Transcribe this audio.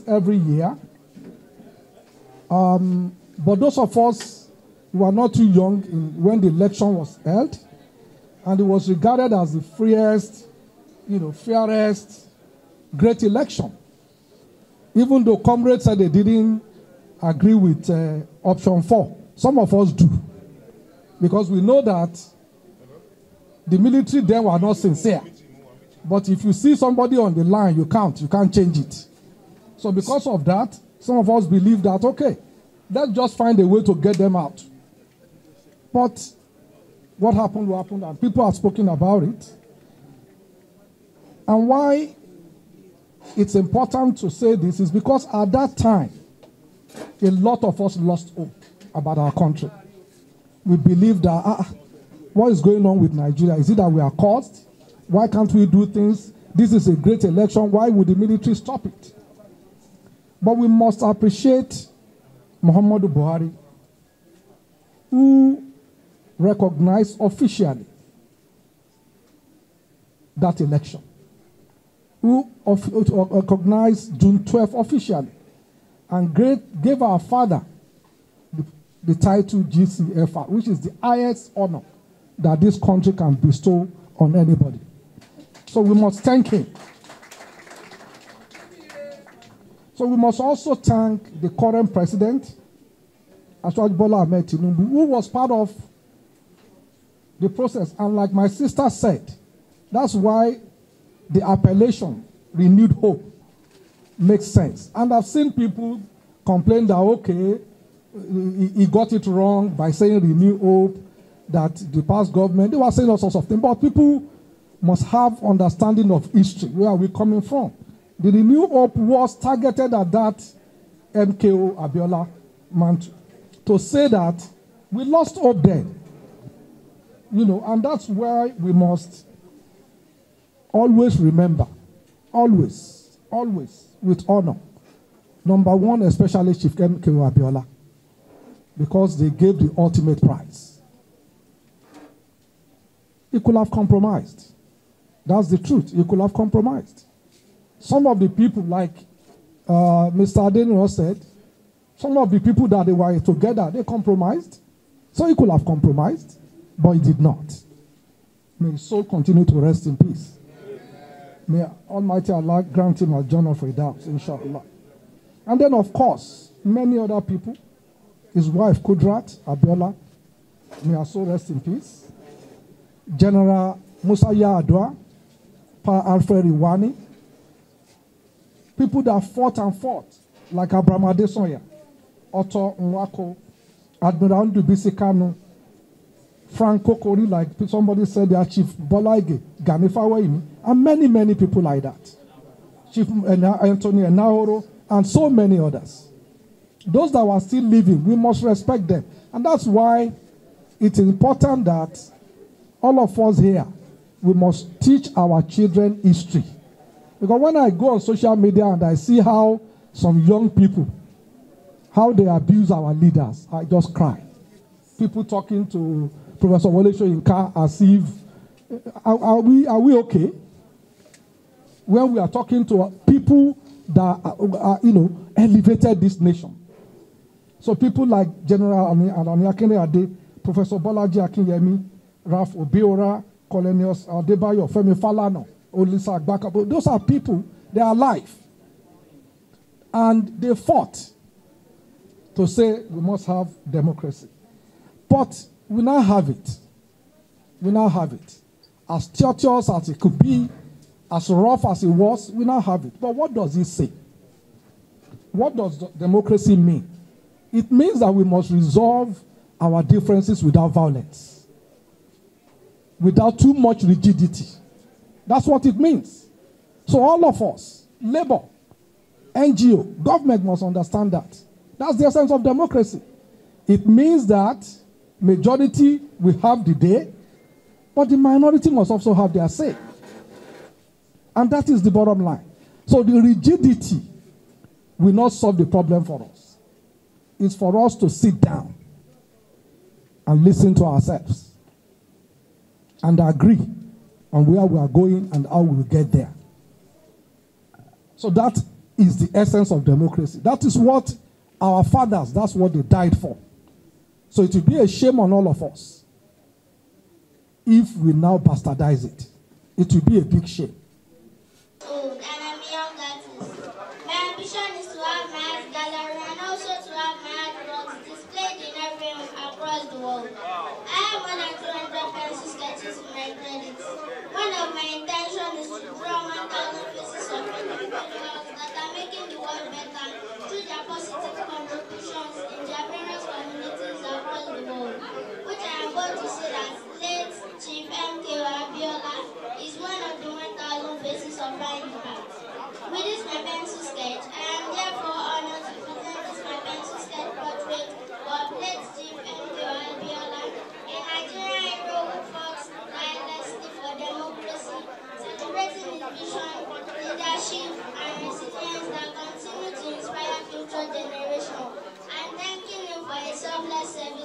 Every year, but those of us who are not too young when the election was held, and it was regarded as the freest, fairest, great election. Even though comrades said they didn't agree with option 4, some of us do, because we know that the military then were not sincere. But if you see somebody on the line, you can't change it. So because of that, some of us believe that, okay, let's just find a way to get them out. But what happened will happen, and people have spoken about it. And why it's important to say this is because at that time, a lot of us lost hope about our country. We believe that, what is going on with Nigeria? Is it that we are caused? Why can't we do things? This is a great election. Why would the military stop it? But we must appreciate Muhammadu Buhari, who recognized officially that election, who recognized June 12th officially, and gave our father the title GCFR, which is the highest honor that this country can bestow on anybody. So we must thank him. So we must also thank the current president, Abiola Ahmed Tinubu, who was part of the process. And like my sister said, that's why the appellation, renewed hope, makes sense. And I've seen people complain that, okay, he got it wrong by saying renewed hope, that the past government, they were saying all sorts of things. But people must have understanding of history. Where are we coming from? The renewed hope was targeted at that MKO Abiola mantle to say that we lost hope then. And that's why we must always remember, always, with honor. Number one, especially Chief MKO Abiola, because they gave the ultimate prize. He could have compromised. That's the truth. He could have compromised. Some of the people, like Mr. Adeniro said, some of the people that they were together, they compromised. So he could have compromised, but he did not. May his soul continue to rest in peace. May Almighty Allah grant him a journey of redemption, inshallah. And then, of course, many other people. His wife, Kudrat Abiola, may her soul rest in peace. General Musa Yar'Adua, Pa Alfred Iwani. People that fought and fought, like Abraham Adesoya, Otto Nwako, Admiral Ndubisi Kanu, Frank Kokori, like somebody said, their Chief Bolaige, Ganifawaimi, and many, many people like that. Chief Anthony Enahoro, and so many others. Those that were still living, we must respect them. And that's why it's important that all of us here, we must teach our children history. Because when I go on social media and I see how some young people, how they abuse our leaders, I just cry. People talking to Professor Wole Soyinka as if, are we okay? When we are talking to people that elevated this nation. So people like General Aniakene Ade, Professor Bolaji Akinyemi, Ralph Obiora, Colonel Adebayo, Femi Falana, Olisa Agbaka, those are people, they are alive. And they fought to say we must have democracy. But we now have it. We now have it. As tortuous as it could be, as rough as it was, we now have it. But what does it say? What does democracy mean? It means that we must resolve our differences without violence, without too much rigidity. That's what it means. So all of us, labor, NGO, government must understand that. That's the essence of democracy. It means that majority will have the day, but the minority must also have their say. And that is the bottom line. So the rigidity will not solve the problem for us. It's for us to sit down and listen to ourselves and agree on where we are going and how we will get there. So that is the essence of democracy. That is what our fathers, that's what they died for. So it will be a shame on all of us if we now bastardize it. It will be a big shame. And I'm a young artist. My ambition is to have my art gallery and also to have my artworks displayed in every home across the world. I have more than 200 pencil sketches in my credits. One of my intentions is to draw 1,000 faces of individuals that are making the world better through their positive contributions in their various communities across the world, which I am going to say that late Chief MKO Abiola is one of the 1,000 faces of our impact. With this my pencil sketch, I am therefore honored to present this my pencil sketch portrait of late Chief MKO Abiola, a Nigerian hero who fought tirelessly for democracy, celebrating his vision, leadership, and resilience that continue to inspire future generations, and thanking him for his selfless service